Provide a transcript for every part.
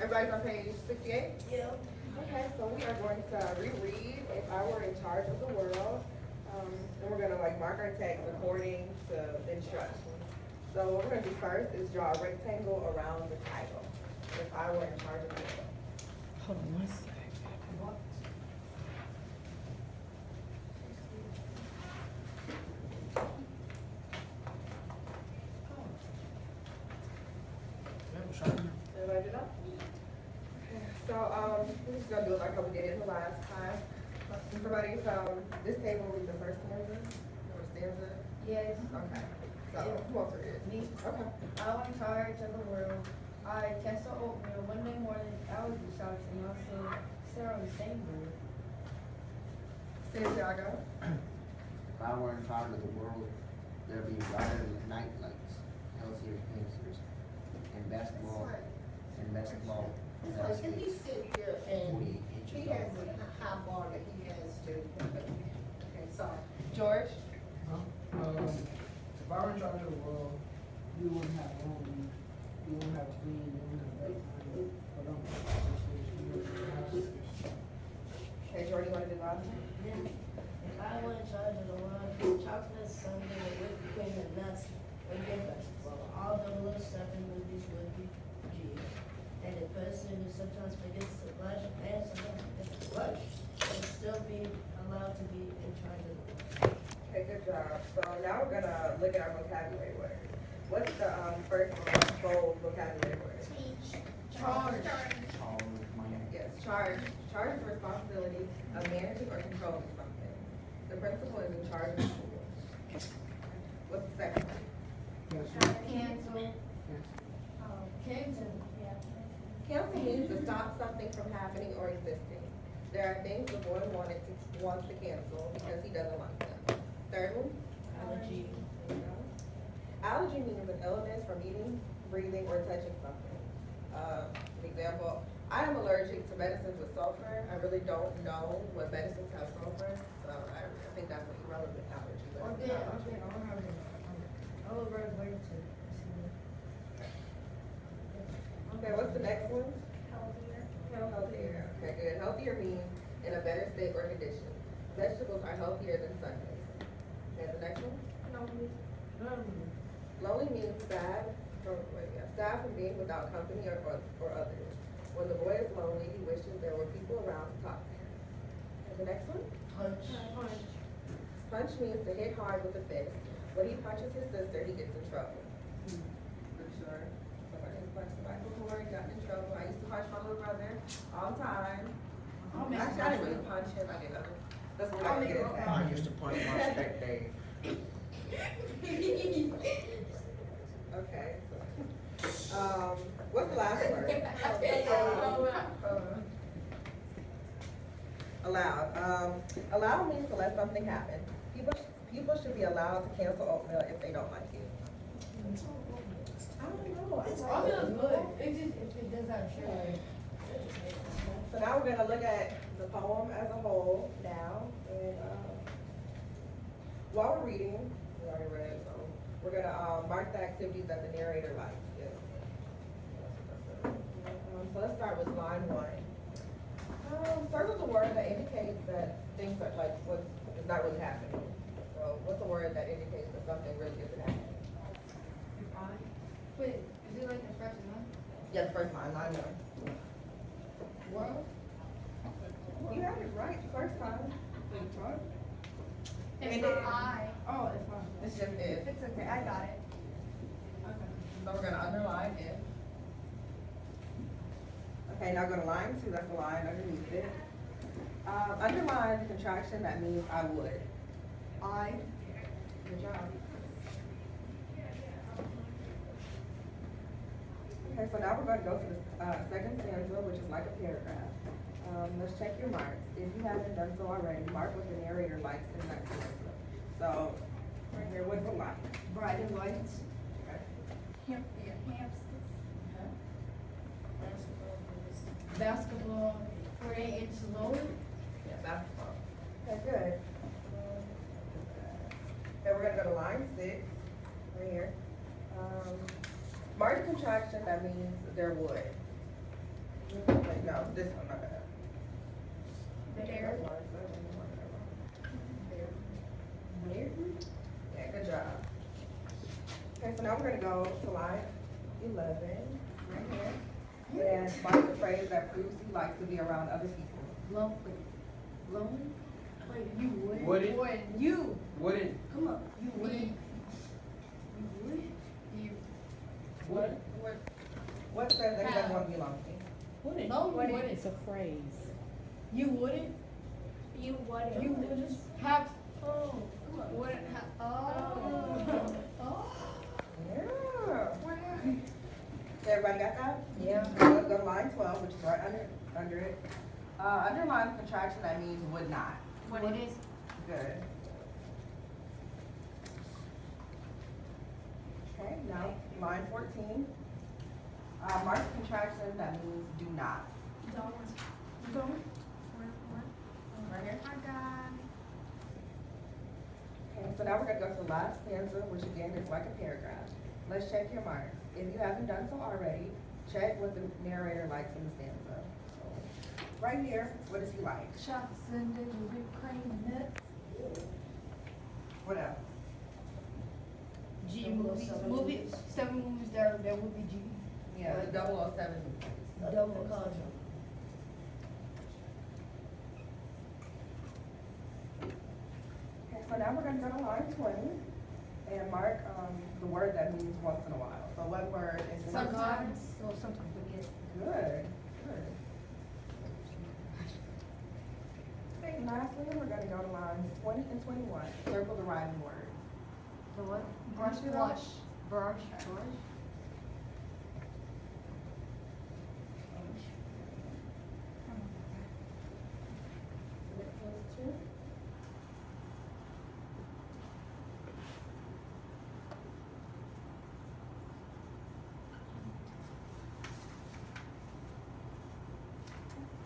Everybody's on page 68? Yeah. Okay, so we are going to reread If I Were in Charge of the World. And we're gonna like mark our text according to instructions. So what we're gonna do first is draw a rectangle around the title. If I were in charge of the world. Hold on one second. Everybody do that? So, we're just gonna do it like how we did it the last time. Somebody from this table read the first stanza, or stanza? Yes. Okay, so, who wants to read it? Me. Okay. I was in charge of the world. I tested oatmeal. One day morning, I was shocked and also Sarah on the same bird. Santiago? If I were in charge of the world, there'd be brighter night lights, healthier cancers, and basketball. So can he sit here and, 48 he inches has long. a high bar that he has to, okay, so, George? If I were in charge of the world, we wouldn't have lonely, we wouldn't have clean, we wouldn't have Okay, Jordy, you wanna do the last one? If I were in charge of the world, chocolate sundae with whipped cream and nuts would be vegetable. All the little stuff in movies would be cheese. And the person who sometimes forgets to brush and sometimes forgets to brush would still be allowed to be in charge of the world. Okay, good job. So now we're gonna look at our vocabulary words. What's the, first bold vocabulary word? Charge. Yes, charge. Charge is the responsibility of managing or controlling something. The principal is in charge of the school. What's the second one? Cancel. Cancel. Cancel means to stop something from happening or existing. There are things the boy wants to cancel because he doesn't like them. Third one? Allergy. There you go. Allergy means an illness from eating, breathing, or touching something. An example, I am allergic to medicines with sulfur. I really don't know what medicines have sulfur, so I think that's an irrelevant allergy. but it's not. All over where to. Okay, what's the next one? Healthier. Okay, good. Healthier means in a better state or condition. Vegetables are healthier than Sundays. Okay, the next one? Lonely means sad from being without company or others. When the boy is lonely, he wishes there were people around to talk to him. And the next one? Punch. Punch means to hit hard with a fist. When he punches his sister, he gets in trouble. Pretty sure somebody has punched somebody before and gotten in trouble. I used to punch my little brother all the time. Actually, I didn't really punch him, I did other. That's what I did. I used to punch my stepdad. Okay, so, what's the last word? Allowed. Allow means to let something happen. People should be allowed to cancel oatmeal if they don't like it. I don't know. Oatmeal is good. It's just, if it does have sugar. So now we're gonna look at the poem as a whole now, and, while we're reading, we already read, so we're gonna, mark the activities that the narrator likes. So let's start with line 1. Circle the word that indicates that things are like what is not really happening. So what's the word that indicates that something really isn't happening? Wait, is it like the first one? Yeah, the first line, line 1. World? You had it right the first time. If And not then- I. Oh, it's fine. It's just it. It's okay, I got it. So we're gonna underline it. Okay, now go to line 2, that's the line underneath it. Underline the contraction that means I would. I. Good job. Okay, so now we're gonna go to the, second stanza, which is like a paragraph. Let's check your marks. If you haven't done so already, mark what the narrator likes in that stanza. So, right here, what's the line? Bright lights. Hamsters. Basketball, 48-inch low. Yeah, basketball. Okay, good. Then we're gonna go to line 6, right here. Mark the contraction that means there would. Wait, no, this one, my bad. There. Yeah, good job. Okay, so now we're gonna go to line 11, right here. And find the phrase that proves he likes to be around other people. Lonely. Wait, you would? Wouldn't, You, wouldn't, come on, you would? You would? You. What? What says that he doesn't want to be lonely? Wouldn't. No, you wouldn't. It's a phrase. You wouldn't? You wouldn't. You wouldn't? Have, Oh, come on. wouldn't have, oh. Yeah. Everybody got that? Yeah. So let's go to line 12, which is right under it. Underline contraction, that means would not. Wouldn't. Good. Okay, now line 14. Mark the contraction, that means do not. Don't. Right here. I got. Okay, so now we're gonna go to the last stanza, which again is like a paragraph. Let's check your marks. If you haven't done so already, check what the narrator likes in the stanza. So, right here, what does he like? Chocolate sundae with whipped cream and nuts. What else? G movies, 7 movies that would be G. Yeah, the 007. Double culture. Okay, so now we're gonna go to line 20 and mark, the word that means once in a while. So what word is? Sometimes. So sometimes forget. Good, good. Okay, lastly, we're gonna go to lines 20 and 21. Circle the rhyming words. The what? Brush, blush. Brush. Those two.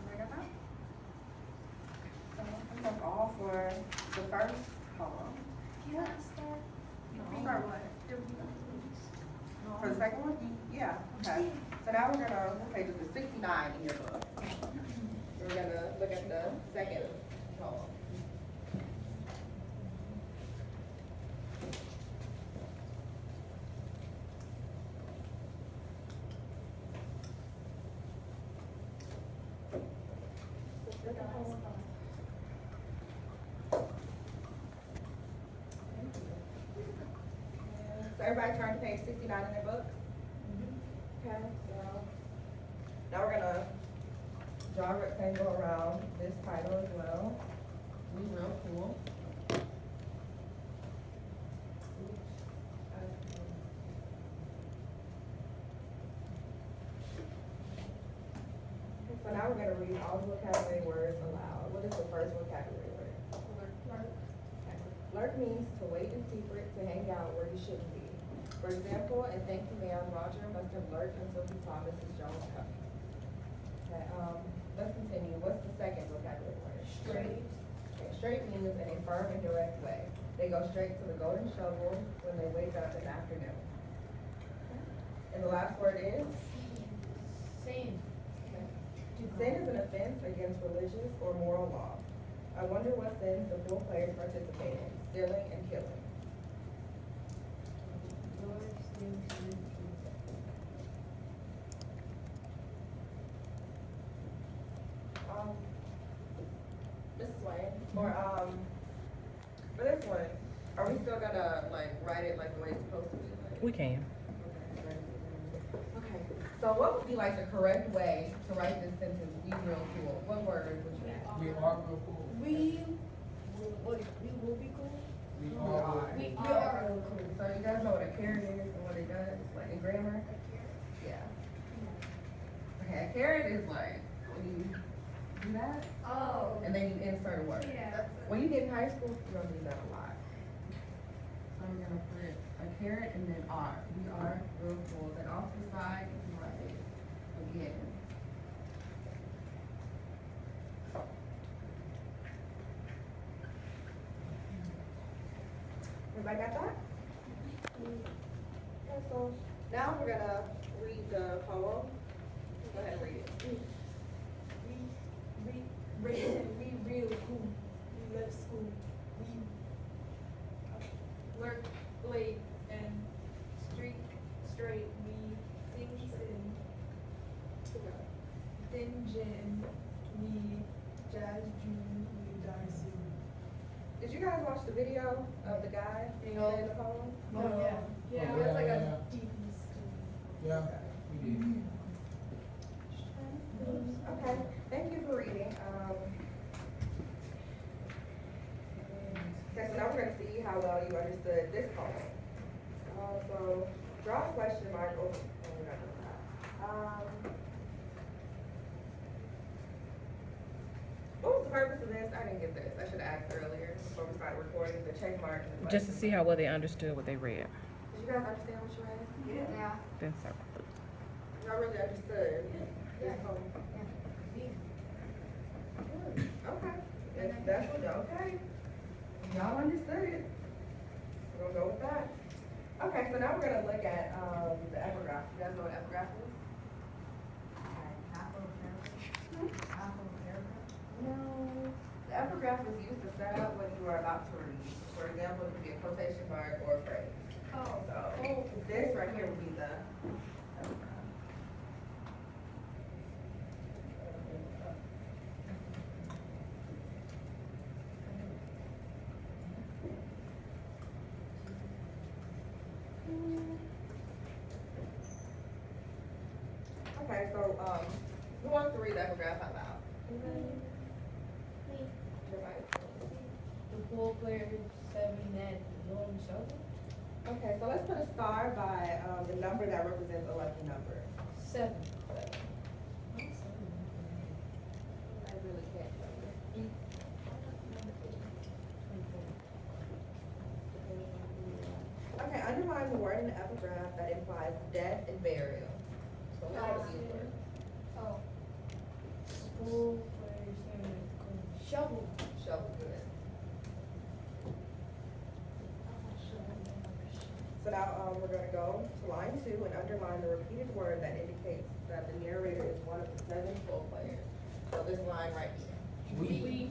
Everybody got that? So that's all for the first poem. Can I start? Start what? For the second one? Yeah, okay. So now we're gonna, what page is it, 69 in your book. We're gonna look at the second poem. So everybody turn to page 69 in their books? Okay, so now we're gonna draw a rectangle around this title as well. Real cool. So now we're gonna read all the vocabulary words aloud. What is the first vocabulary word? Lurk means to wait in secret, to hang out where you shouldn't be. For example, in Thank You Ma'am, Roger must have lurked until he saw Mrs. Jones coming. Okay, let's continue. What's the second vocabulary word? Straight. Okay, straight means in a firm and direct way. They go straight to the golden shovel when they wake up in the afternoon. And the last word is? Sin. Sin is an offense against religious or moral law. I wonder what sins the pool players participate in, stealing and killing. Mrs. Swain, or, for this one, are we still gonna, like, write it like the way it's supposed to be? Like? We can. Okay, so what would be like the correct way to write this sentence, be real cool? What word would you add? we are real cool. We will be cool. We We are. are. We are real cool. So you guys know what a carrot is and what it does, like in grammar? Yeah. Okay, a carrot is like, when you do that, Oh. and then you insert a word. Yeah. When you get in high school, you're gonna do that a lot. So I'm gonna put a carrot and then R. We are real cool. Then off to the side, you can write it again. Everybody got that? Okay, so now we're gonna read the poem. Go ahead and read it. Thin Jen, me, Jazz June, me, Darcy. Did you guys watch the video of the guy saying the poem? Oh, yeah. Yeah, it was like a deep mystery. Yeah, we did. Okay, thank you for reading. Okay, so now we're gonna see how well you understood this poem. So, draw a question mark over, oh, we're not doing that. What was the purpose of this? I didn't get this. I should have asked earlier before we started recording the check mark. And the Just to question see how mark. well they understood what they read. Did you guys understand what you read? Yeah. Then circle. Y'all really understood this poem? Okay, if that's what, okay. Y'all understood it. We're gonna go with that. Okay, so now we're gonna look at, the epigraph. You guys know what epigraph is? No. The epigraph is used to set up what you are about to read. For example, it could be a quotation mark or a phrase. So, this right here would be the epigraph. Okay, so, who wants to read the epigraph out loud? Everybody? The pool player is 7 at the long shoulder. Okay, so let's put a star by, the number that represents a lucky number. 7. I really can't tell you. Okay, underline the word in the epigraph that implies death and burial. So what else is it? Oh. Pool player 7 at the shovel. Shovel, good. So now, we're gonna go to line 2 and underline the repeated word that indicates that the narrator is one of the 7 pool players. So this line right here. We.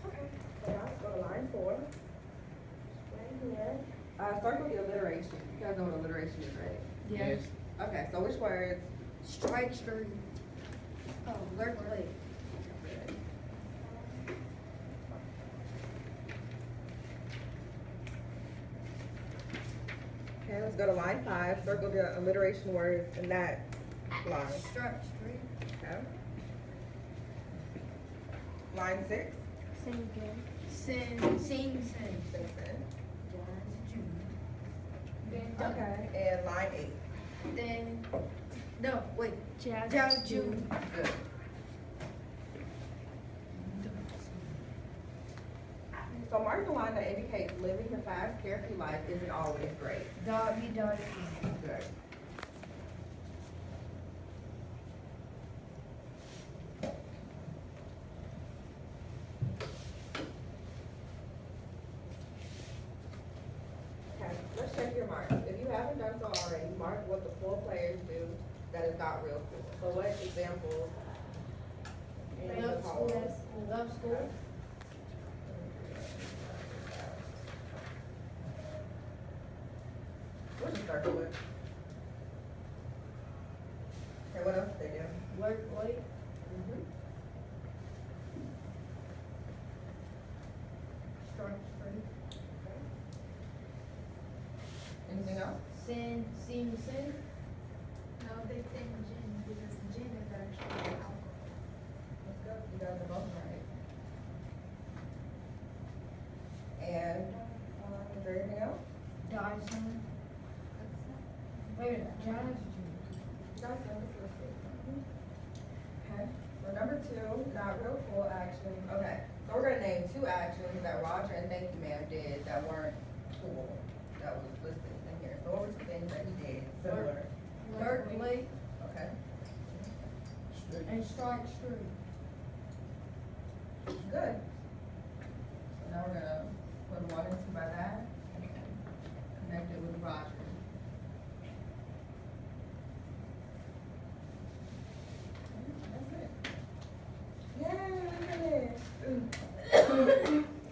Okay, so now let's go to line 4. Right here. Circle the alliteration. You guys know what alliteration is, right? Yes. Okay, so which words? Strike string. Oh, lurk late. Okay, let's go to line 5. Circle the alliteration words in that line. Strike string. Okay. Line 6. Sing again. Sing. Sing. Then Okay, and line 8. Then, no, wait. Jazz June. Good. So mark the line that indicates living your fast, carefree life isn't always great. Darby. Good. Okay, let's check your marks. If you haven't done so already, mark what the pool players do that is not real cool. So what examples? in the Love poem? school. Love school. What's the circle with? Okay, what else do they do? Lurk late. Strike string. Anything else? Sin. No, they think gin, because gin is actually alcohol. Let's go. You guys are both right. And, is there anything else? Dyson. Wait a minute, John's Okay, so number 2, not real cool action. Okay, so we're gonna name 2 actions that Roger and Thank You Ma'am did that weren't cool, that was listed in here. So what were 2 things that he did, similar? Lurk late Okay, and strike string. good. So now we're gonna put 1 and 2 by that, and connect it with Roger. That's it. Yay, we did it.